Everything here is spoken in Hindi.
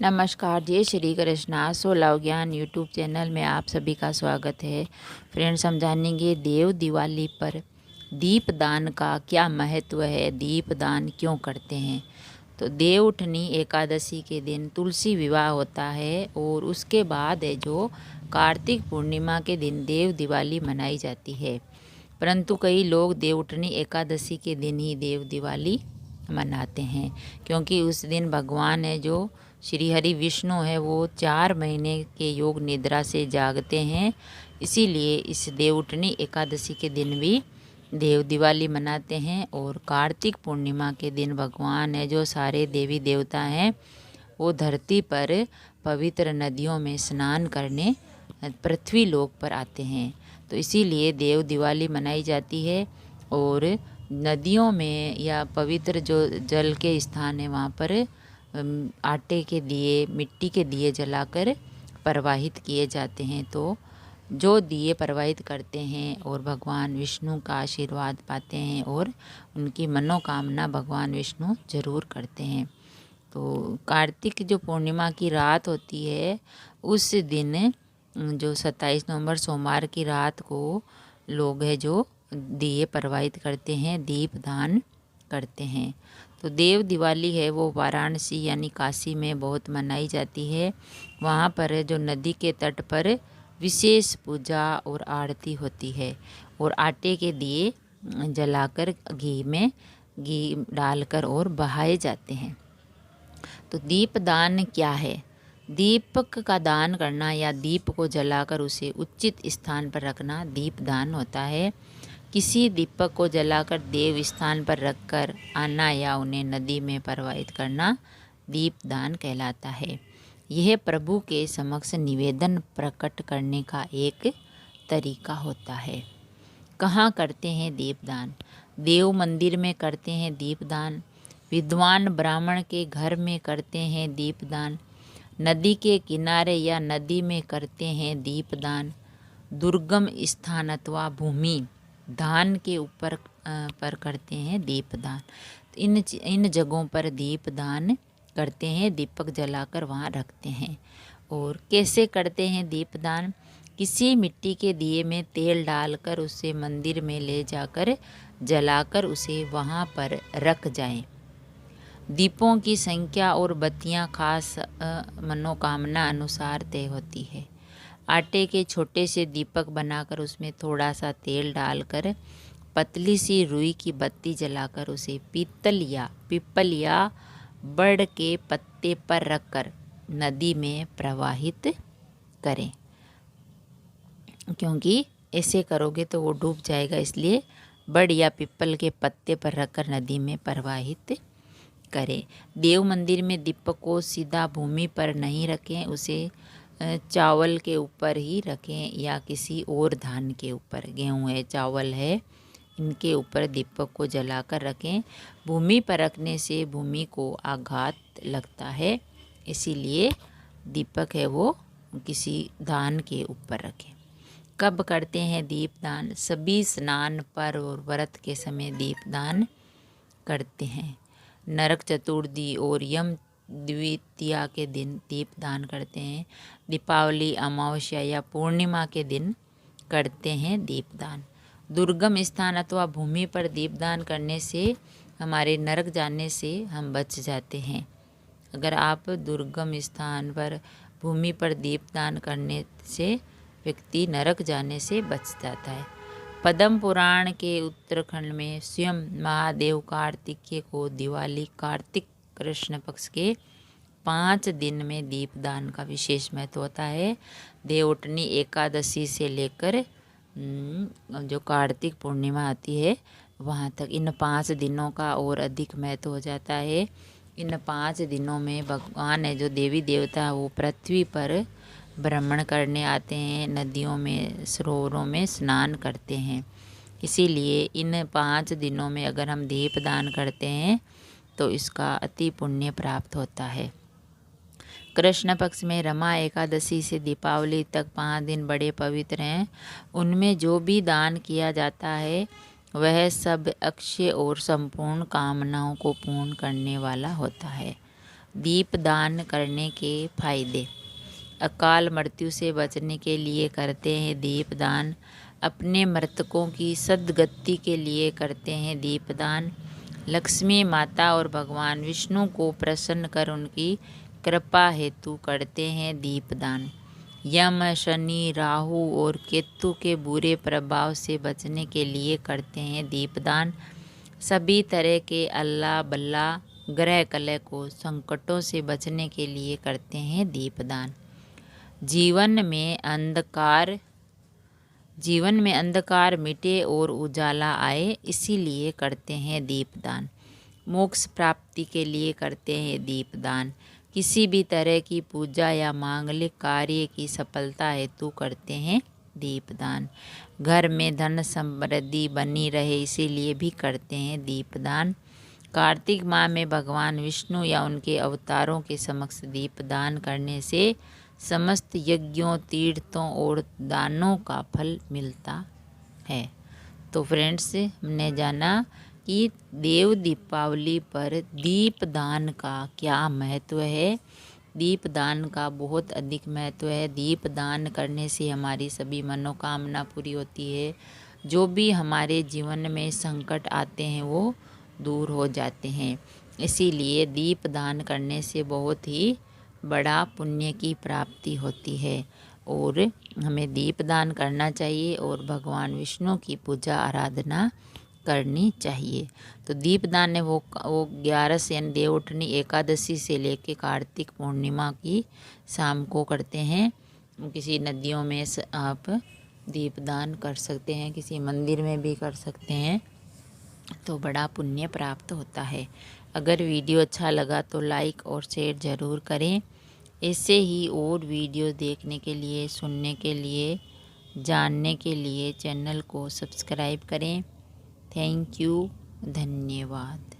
नमस्कार, जय श्री कृष्णा। लव ज्ञान यूट्यूब चैनल में आप सभी का स्वागत है। फ्रेंड्स, हम जानेंगे देव दिवाली पर दीपदान का क्या महत्व है, दीपदान क्यों करते हैं। तो देवउठनी एकादशी के दिन तुलसी विवाह होता है और उसके बाद है जो कार्तिक पूर्णिमा के दिन देव दिवाली मनाई जाती है। परंतु कई लोग देवउठनी एकादशी के दिन ही देव दिवाली मनाते हैं, क्योंकि उस दिन भगवान है जो श्री हरि विष्णु है वो 4 महीने के योग निद्रा से जागते हैं। इसीलिए इस देवउठनी एकादशी के दिन भी देव दिवाली मनाते हैं। और कार्तिक पूर्णिमा के दिन भगवान है जो सारे देवी देवता हैं वो धरती पर पवित्र नदियों में स्नान करने पृथ्वी लोक पर आते हैं। तो इसीलिए देव दिवाली मनाई जाती है। और नदियों में या पवित्र जो जल के स्थान है वहाँ पर आटे के दिए, मिट्टी के दिए जलाकर प्रवाहित किए जाते हैं। तो जो दिए प्रवाहित करते हैं और भगवान विष्णु का आशीर्वाद पाते हैं और उनकी मनोकामना भगवान विष्णु जरूर करते हैं। तो कार्तिक जो पूर्णिमा की रात होती है उस दिन जो 27 नवंबर सोमवार की रात को लोग है जो दिए प्रवाहित करते हैं, दीप दान करते हैं। तो देव दिवाली है वो वाराणसी यानी काशी में बहुत मनाई जाती है। वहाँ पर जो नदी के तट पर विशेष पूजा और आरती होती है और आटे के दिए जलाकर घी डालकर और बहाए जाते हैं। तो दीपदान क्या है? दीपक का दान करना या दीप को जलाकर उसे उचित स्थान पर रखना दीपदान होता है। किसी दीपक को जलाकर देव स्थान पर रखकर आना या उन्हें नदी में प्रवाहित करना दीपदान कहलाता है। यह प्रभु के समक्ष निवेदन प्रकट करने का एक तरीका होता है। कहाँ करते हैं दीपदान? देव मंदिर में करते हैं दीपदान, विद्वान ब्राह्मण के घर में करते हैं दीपदान, नदी के किनारे या नदी में करते हैं दीपदान, दुर्गम स्थान अथवा भूमि दान के ऊपर पर करते हैं दीपदान। इन जगहों पर दीपदान करते हैं, दीपक जलाकर वहाँ रखते हैं। और कैसे करते हैं दीपदान? किसी मिट्टी के दिए में तेल डालकर उसे मंदिर में ले जाकर जलाकर उसे वहाँ पर रख जाएं। दीपों की संख्या और बत्तियाँ खास मनोकामना अनुसार तय होती है। आटे के छोटे से दीपक बनाकर उसमें थोड़ा सा तेल डालकर पतली सी रुई की बत्ती जलाकर उसे पीपल या बड़ के पत्ते पर रखकर नदी में प्रवाहित करें, क्योंकि ऐसे करोगे तो वो डूब जाएगा। इसलिए बड़ या पीपल के पत्ते पर रखकर नदी में प्रवाहित करें। देव मंदिर में दीपक को सीधा भूमि पर नहीं रखें, उसे चावल के ऊपर ही रखें या किसी और धान के ऊपर, गेहूँ है, चावल है, इनके ऊपर दीपक को जलाकर रखें। भूमि पर रखने से भूमि को आघात लगता है, इसीलिए दीपक है वो किसी धान के ऊपर रखें। कब करते हैं दीपदान? सभी स्नान पर और व्रत के समय दीपदान करते हैं। नरक चतुर्थी और यम द्वितीया के दिन दीपदान करते हैं। दीपावली, अमावस्या या पूर्णिमा के दिन करते हैं दीपदान। दुर्गम स्थान अथवा भूमि पर दीपदान करने से हमारे नरक जाने से हम बच जाते हैं। अगर आप दुर्गम स्थान पर भूमि पर दीपदान करने से व्यक्ति नरक जाने से बच जाता है। पद्म पुराण के उत्तराखंड में स्वयं महादेव कार्तिकेय को दिवाली कार्तिक कृष्ण पक्ष के 5 दिन में दीपदान का विशेष महत्व होता है। देवउठनी एकादशी से लेकर जो कार्तिक पूर्णिमा आती है वहाँ तक इन 5 दिनों का और अधिक महत्व हो जाता है। इन 5 दिनों में भगवान है जो देवी देवता वो पृथ्वी पर भ्रमण करने आते हैं, नदियों में सरोवरों में स्नान करते हैं। इसीलिए इन 5 दिनों में अगर हम दीपदान करते हैं तो इसका अति पुण्य प्राप्त होता है। कृष्ण पक्ष में रमा एकादशी से दीपावली तक 5 दिन बड़े पवित्र हैं। उनमें जो भी दान किया जाता है वह सब अक्षय और संपूर्ण कामनाओं को पूर्ण करने वाला होता है। दीपदान करने के फायदे। अकाल मृत्यु से बचने के लिए करते हैं दीपदान। अपने मृतकों की सद्गति के लिए करते हैं दीपदान। लक्ष्मी माता और भगवान विष्णु को प्रसन्न कर उनकी कृपा हेतु करते हैं दीपदान। यम, शनि, राहु और केतु के बुरे प्रभाव से बचने के लिए करते हैं दीपदान। सभी तरह के अल्लाह बल्ला ग्रह कलह को संकटों से बचने के लिए करते हैं दीपदान। जीवन में अंधकार मिटे और उजाला आए, इसीलिए करते हैं दीपदान। मोक्ष प्राप्ति के लिए करते हैं दीपदान। किसी भी तरह की पूजा या मांगलिक कार्य की सफलता हेतु करते हैं दीपदान। घर में धन समृद्धि बनी रहे, इसीलिए भी करते हैं दीपदान। कार्तिक माह में भगवान विष्णु या उनके अवतारों के समक्ष दीपदान करने से समस्त यज्ञों, तीर्थों और दानों का फल मिलता है। तो फ्रेंड्स, हमने जाना कि देव दीपावली पर दीपदान का क्या महत्व है। दीपदान का बहुत अधिक महत्व है। दीपदान करने से हमारी सभी मनोकामना पूरी होती है। जो भी हमारे जीवन में संकट आते हैं वो दूर हो जाते हैं। इसीलिए दीपदान करने से बहुत ही बड़ा पुण्य की प्राप्ति होती है और हमें दीपदान करना चाहिए और भगवान विष्णु की पूजा आराधना करनी चाहिए। तो दीपदान है वो 11 से यानी देवउठनी एकादशी से लेके कार्तिक पूर्णिमा की शाम को करते हैं। किसी नदियों में आप दीपदान कर सकते हैं, किसी मंदिर में भी कर सकते हैं, तो बड़ा पुण्य प्राप्त होता है। अगर वीडियो अच्छा लगा तो लाइक और शेयर ज़रूर करें। ऐसे ही और वीडियो देखने के लिए, सुनने के लिए, जानने के लिए चैनल को सब्सक्राइब करें। थैंक यू, धन्यवाद।